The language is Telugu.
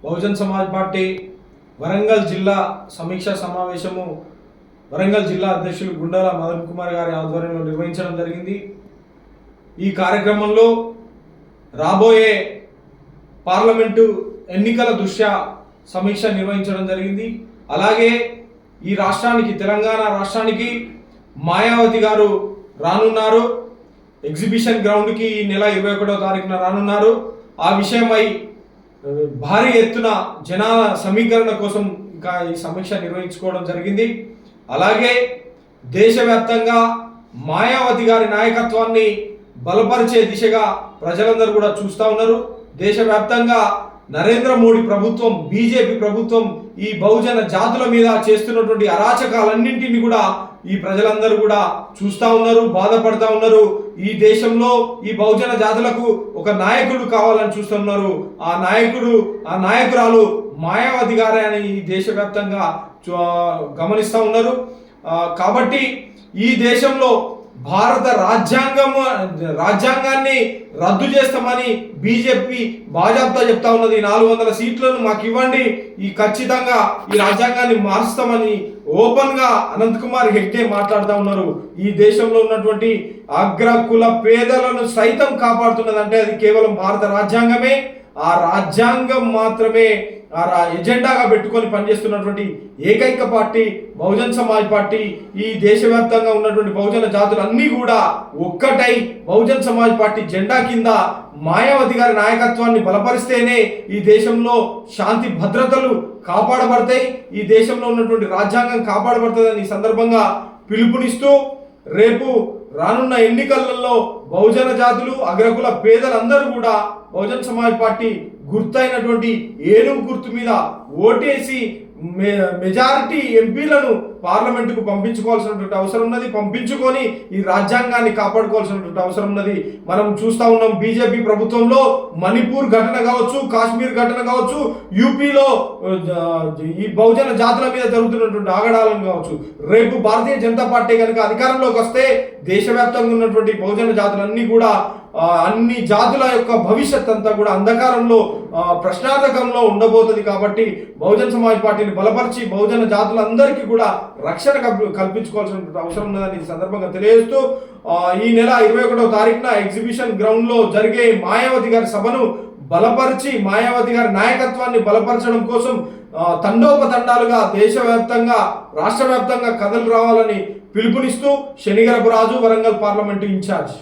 బహుజన్ సమాజ్ పార్టీ వరంగల్ జిల్లా సమీక్షా సమావేశము వరంగల్ జిల్లా అధ్యక్షులు గుండాల మదన్ కుమార్ గారి ఆధ్వర్యంలో నిర్వహించడం జరిగింది. ఈ కార్యక్రమంలో రాబోయే పార్లమెంటు ఎన్నికల దృష్ట్యా సమీక్ష నిర్వహించడం జరిగింది. అలాగే ఈ రాష్ట్రానికి, తెలంగాణ రాష్ట్రానికి మాయావతి గారు రానున్నారు. ఎగ్జిబిషన్ గ్రౌండ్కి ఈ నెల 21వ తారీఖున రానున్నారు. ఆ విషయమై భారీ ఎత్తున జనాల సమీకరణ కోసం ఇంకా ఈ సమీక్ష నిర్వహించుకోవడం జరిగింది. అలాగే దేశవ్యాప్తంగా మాయావతి గారి నాయకత్వాన్ని బలపరిచే దిశగా ప్రజలందరూ కూడా చూస్తూ ఉన్నారు. దేశవ్యాప్తంగా నరేంద్ర మోడీ ప్రభుత్వం, బీజేపీ ప్రభుత్వం ఈ బహుజన జాతుల మీద చేస్తున్నటువంటి అరాచకాలన్నింటినీ కూడా ఈ ప్రజలందరూ కూడా చూస్తూ ఉన్నారు, బాధపడతా ఉన్నారు. ఈ దేశంలో ఈ బహుజన జాతులకు ఒక నాయకుడు కావాలని చూస్తున్నారు. ఆ నాయకురాలు మాయావతి గారే అని ఈ దేశవ్యాప్తంగా గమనిస్తూ ఉన్నారు. కాబట్టి ఈ దేశంలో భారత రాజ్యాంగాన్ని రద్దు చేస్తామని బీజేపీ బాజాప్తా చెప్తా ఉన్నది. 400 సీట్లను మాకు ఇవ్వండి, ఈ ఖచ్చితంగా ఈ రాజ్యాంగాన్ని మారుస్తామని ఓపెన్ గా అనంత్ కుమార్ హెగ్డే మాట్లాడుతూ ఉన్నారు. ఈ దేశంలో ఉన్నటువంటి అగ్రకుల పేదలను సైతం కాపాడుతున్నదంటే అది కేవలం భారత రాజ్యాంగమే. ఆ రాజ్యాంగం మాత్రమే ఎజెండాగా పెట్టుకొని పనిచేస్తున్నటువంటి ఏకైక పార్టీ బహుజన్ సమాజ్ పార్టీ. ఈ దేశవ్యాప్తంగా ఉన్నటువంటి బహుజన జాతులన్నీ కూడా ఒక్కటై బహుజన్ సమాజ్ పార్టీ జెండా కింద మాయావతి గారి నాయకత్వాన్ని బలపరిస్తేనే ఈ దేశంలో శాంతి భద్రతలు కాపాడబడతాయి, ఈ దేశంలో ఉన్నటువంటి రాజ్యాంగం కాపాడబడుతుందని ఈ సందర్భంగా పిలుపునిస్తూ రేపు రానున్న ఎన్నికలలో బహుజన జాతులు, అగ్రకుల పేదలందరూ కూడా బహుజన్ సమాజ్ పార్టీ గుర్తైనటువంటి ఏనుగు గుర్తు మీద ఓటేసి మెజారిటీ ఎంపీలను పార్లమెంటుకు పంపించుకోవాల్సినటువంటి అవసరం ఉన్నది. పంపించుకొని ఈ రాజ్యాంగాన్ని కాపాడుకోవాల్సినటువంటి అవసరం ఉన్నది. మనం చూస్తూ ఉన్నాం, బీజేపీ ప్రభుత్వంలో మణిపూర్ ఘటన కావచ్చు, కాశ్మీర్ ఘటన కావచ్చు, యూపీలో ఈ బహుజన జాతుల మీద జరుగుతున్నటువంటి ఆగడాలను కావచ్చు. రేపు భారతీయ జనతా పార్టీ కనుక అధికారంలోకి వస్తే దేశవ్యాప్తంగా ఉన్నటువంటి బహుజన జాతులన్నీ కూడా, అన్ని జాతుల యొక్క భవిష్యత్ అంతా కూడా అంధకారంలో, ప్రశ్నార్థకంలో ఉండబోతుంది. కాబట్టి బహుజన్ సమాజ్ పార్టీని బలపరిచి బహుజన జాతులందరికీ కూడా రక్షణ కల్పించుకోవాల్సిన అవసరం ఉన్నదని ఈ సందర్భంగా తెలియజేస్తూ ఈ నెల 21వ తారీఖున ఎగ్జిబిషన్ గ్రౌండ్ లో జరిగే మాయావతి గారి సభను బలపరిచి మాయావతి గారి నాయకత్వాన్ని బలపరచడం కోసం తండోపతండాలుగా దేశవ్యాప్తంగా, రాష్ట్ర వ్యాప్తంగా కథలు రావాలని పిలుపునిస్తూ శనిగరపు రాజు, వరంగల్ పార్లమెంటు ఇన్ఛార్జ్.